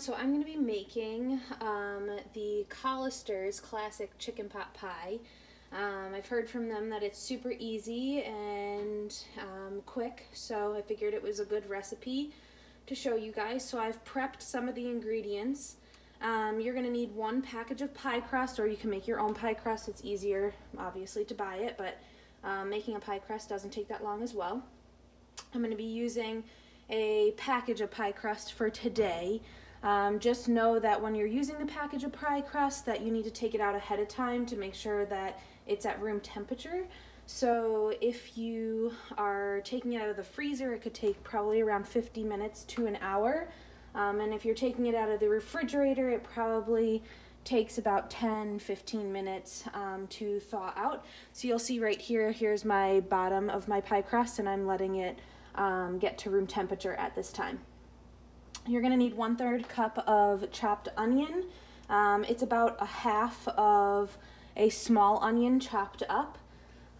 So I'm going to be making the Collister's classic chicken pot pie. I've heard from them that it's super easy and quick, so I figured it was a good recipe to show you guys. So I've prepped some of the ingredients. You're going to need 1 package of pie crust, or you can make your own pie crust. It's easier, obviously, to buy it, but making a pie crust doesn't take that long as well. I'm going to be using a package of pie crust for today. Just know that when you're using the package of pie crust that you need to take it out ahead of time to make sure that it's at room temperature. So if you are taking it out of the freezer, it could take probably around 50 minutes to an hour. And if you're taking it out of the refrigerator, it probably takes about 10-15 minutes to thaw out. So you'll see right here, here's my bottom of my pie crust, and I'm letting it get to room temperature at this time. You're going to need 1/3 cup of chopped onion. It's about a half of a small onion chopped up.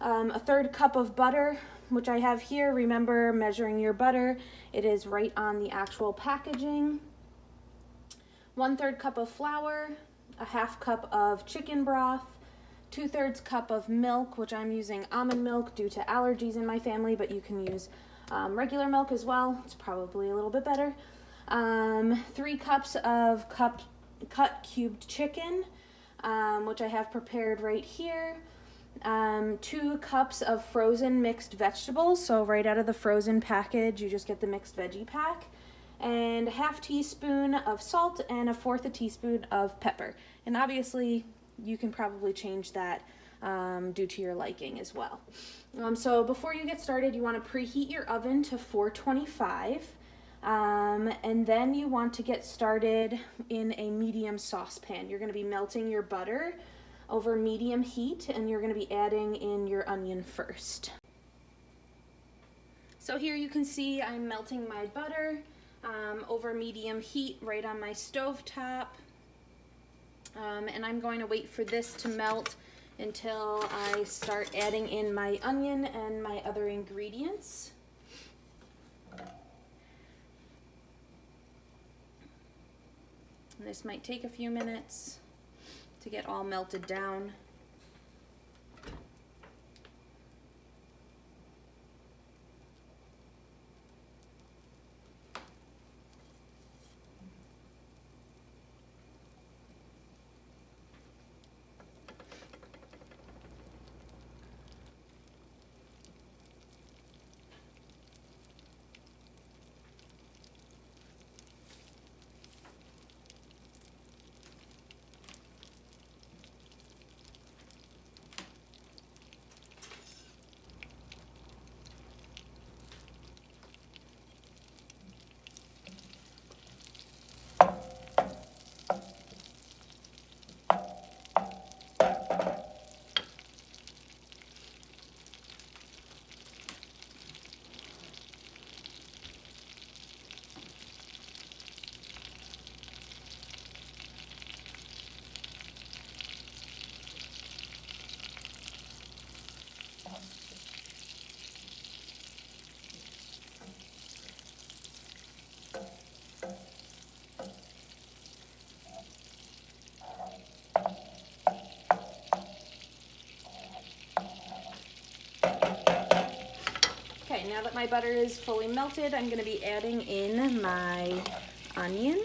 1/3 cup of butter, which I have here. Remember measuring your butter. It is right on the actual packaging. 1/3 cup of flour, a 1/2 cup of chicken broth, 2/3 cup of milk, which I'm using almond milk due to allergies in my family, but you can use regular milk as well. It's probably a little bit better. 3 cups of cut cubed chicken, which I have prepared right here. 2 cups of frozen mixed vegetables, so right out of the frozen package you just get the mixed veggie pack, and a 1/2 teaspoon of salt and 1/4 teaspoon of pepper. And obviously you can probably change that due to your liking as well. So before you get started, you want to preheat your oven to 425. And then you want to get started in a medium saucepan. You're going to be melting your butter over medium heat, and you're going to be adding in your onion first. So here you can see I'm melting my butter over medium heat right on my stove top. And I'm going to wait for this to melt until I start adding in my onion and my other ingredients. And this might take a few minutes to get all melted down. Okay, now that my butter is fully melted, I'm going to be adding in my onion.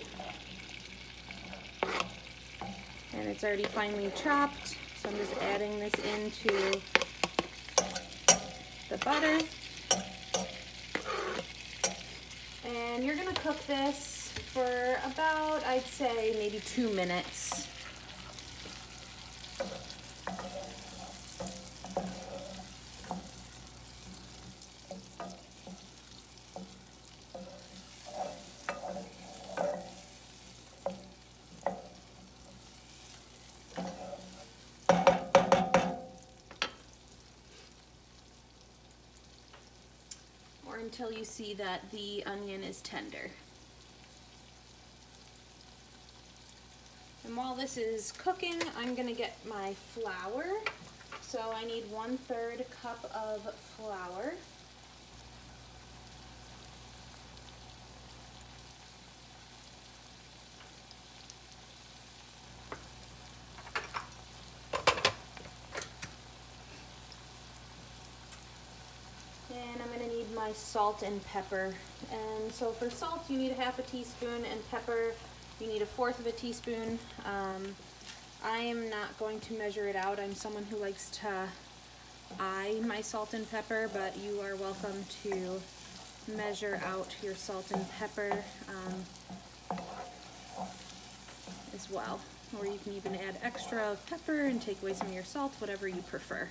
And it's already finely chopped, so I'm just adding this into the butter. And you're going to cook this for about, I'd say, maybe 2 minutes. Until you see that the onion is tender. And while this is cooking, I'm going to get my flour. So I need 1/3 cup of flour. And I'm going to need my salt and pepper. And so for salt, you need 1/2 teaspoon, and pepper, you need 1/4 teaspoon. I am not going to measure it out. I'm someone who likes to eye my salt and pepper, but you are welcome to measure out your salt and pepper as well. Or you can even add extra pepper and take away some of your salt, whatever you prefer.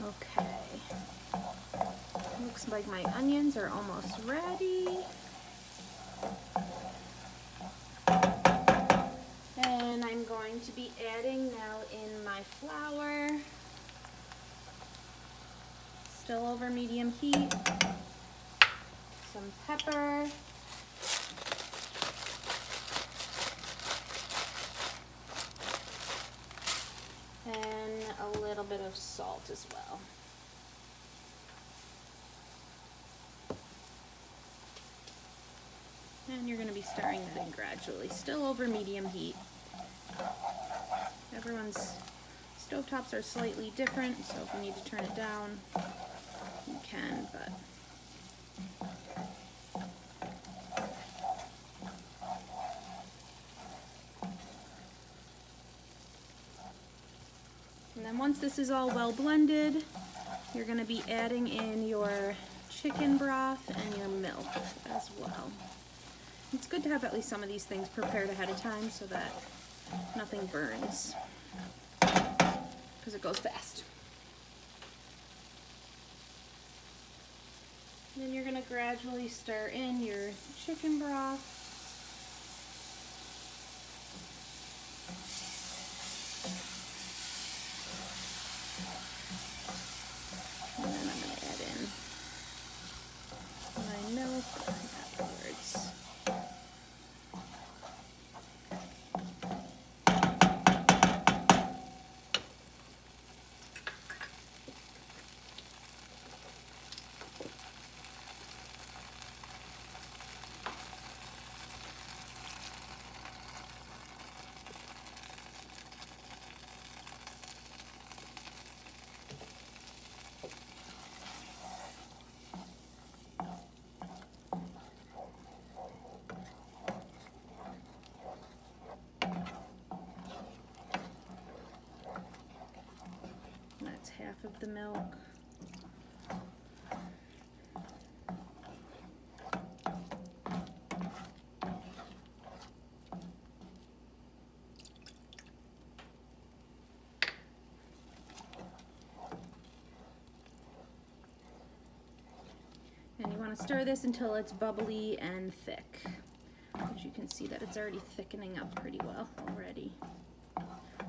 Okay, looks like my onions are almost ready. And I'm going to be adding now in my flour, still over medium heat, some pepper, and a little bit of salt as well. And you're going to be stirring that in gradually, still over medium heat. Everyone's stovetops are slightly different, so if you need to turn it down, you can, but and then once this is all well blended, you're going to be adding in your chicken broth and your milk as well. It's good to have at least some of these things prepared ahead of time so that nothing burns, because it goes fast. And then you're going to gradually stir in your chicken broth. And then I'm going to add in my milk afterwards. That's 1/2 of the milk. And you want to stir this until it's bubbly and thick. As you can see that it's already thickening up pretty well already.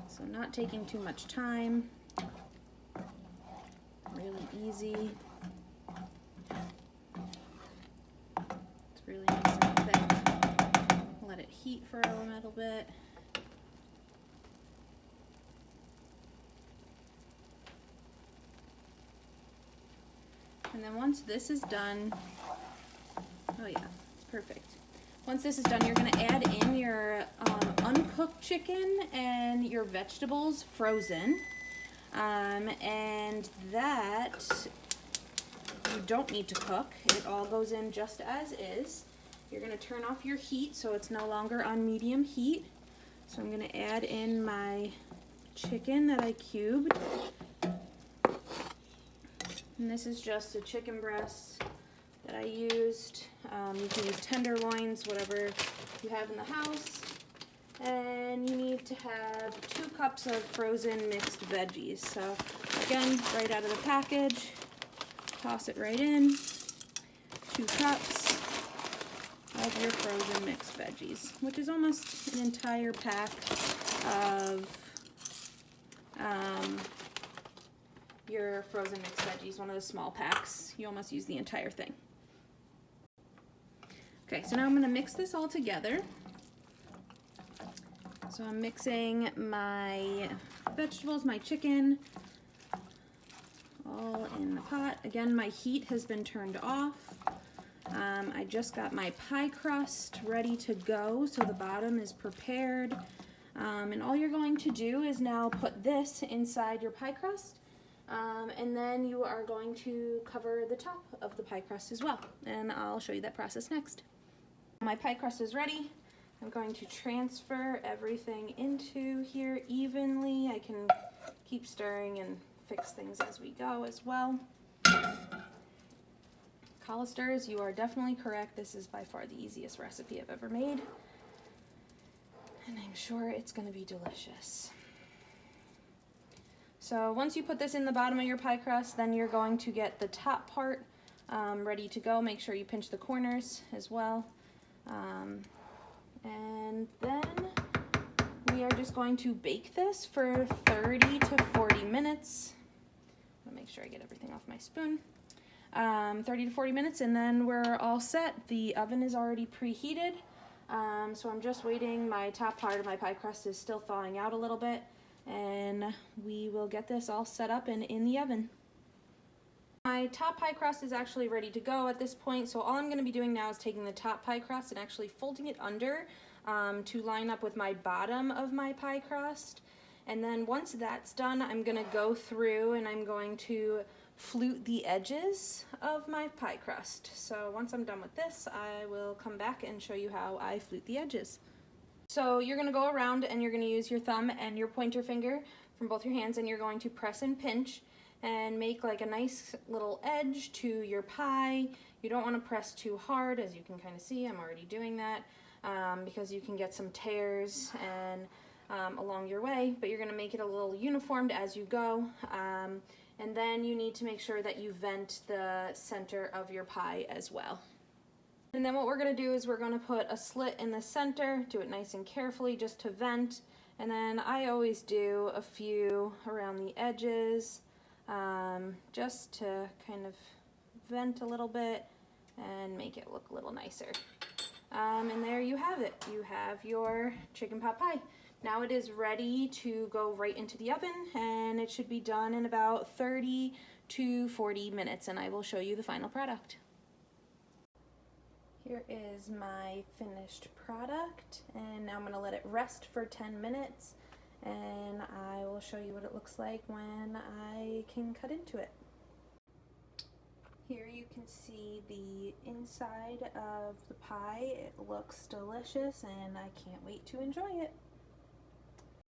So not taking too much time. Really easy. It's really nice and thick. Let it heat for a little bit. And then once this is done, oh yeah, perfect. Once this is done, you're going to add in your uncooked chicken and your vegetables frozen. And that you don't need to cook. It all goes in just as is. You're going to turn off your heat so it's no longer on medium heat. So I'm going to add in my chicken that I cubed. And this is just a chicken breast that I used. You can use tenderloins, whatever you have in the house. And you need to have 2 cups of frozen mixed veggies. So again, right out of the package, toss it right in. 2 cups of your frozen mixed veggies, which is almost an entire pack of your frozen mixed veggies, one of the small packs. You almost use the entire thing. Okay, so now I'm going to mix this all together. So I'm mixing my vegetables, my chicken, all in the pot. Again, my heat has been turned off. I just got my pie crust ready to go, so the bottom is prepared. And all you're going to do is now put this inside your pie crust, and then you are going to cover the top of the pie crust as well. And I'll show you that process next. My pie crust is ready. I'm going to transfer everything into here evenly. I can keep stirring and fix things as we go as well. Collisters, you are definitely correct. This is by far the easiest recipe I've ever made. And I'm sure it's going to be delicious. So once you put this in the bottom of your pie crust, then you're going to get the top part ready to go. Make sure you pinch the corners as well. And then we are just going to bake this for 30 to 40 minutes. I'll make sure I get everything off my spoon. 30 to 40 minutes, and then we're all set. The oven is already preheated, so I'm just waiting. My top part of my pie crust is still thawing out a little bit, and we will get this all set up and in the oven. My top pie crust is actually ready to go at this point, so all I'm going to be doing now is taking the top pie crust and actually folding it under to line up with my bottom of my pie crust. And then once that's done, I'm going to go through and I'm going to flute the edges of my pie crust. So once I'm done with this, I will come back and show you how I flute the edges. So you're going to go around and you're going to use your thumb and your pointer finger from both your hands, and you're going to press and pinch and make like a nice little edge to your pie. You don't want to press too hard, as you can kind of see. I'm already doing that because you can get some tears and along your way, but you're going to make it a little uniformed as you go. And then you need to make sure that you vent the center of your pie as well. And then what we're going to do is we're going to put a slit in the center, do it nice and carefully just to vent. And then I always do a few around the edges, just to kind of vent a little bit and make it look a little nicer. And there you have it. You have your chicken pot pie. Now it is ready to go right into the oven, and it should be done in about 30 to 40 minutes, and I will show you the final product. Here is my finished product, and now I'm going to let it rest for 10 minutes, and I will show you what it looks like when I can cut into it. Here you can see the inside of the pie. It looks delicious, and I can't wait to enjoy it.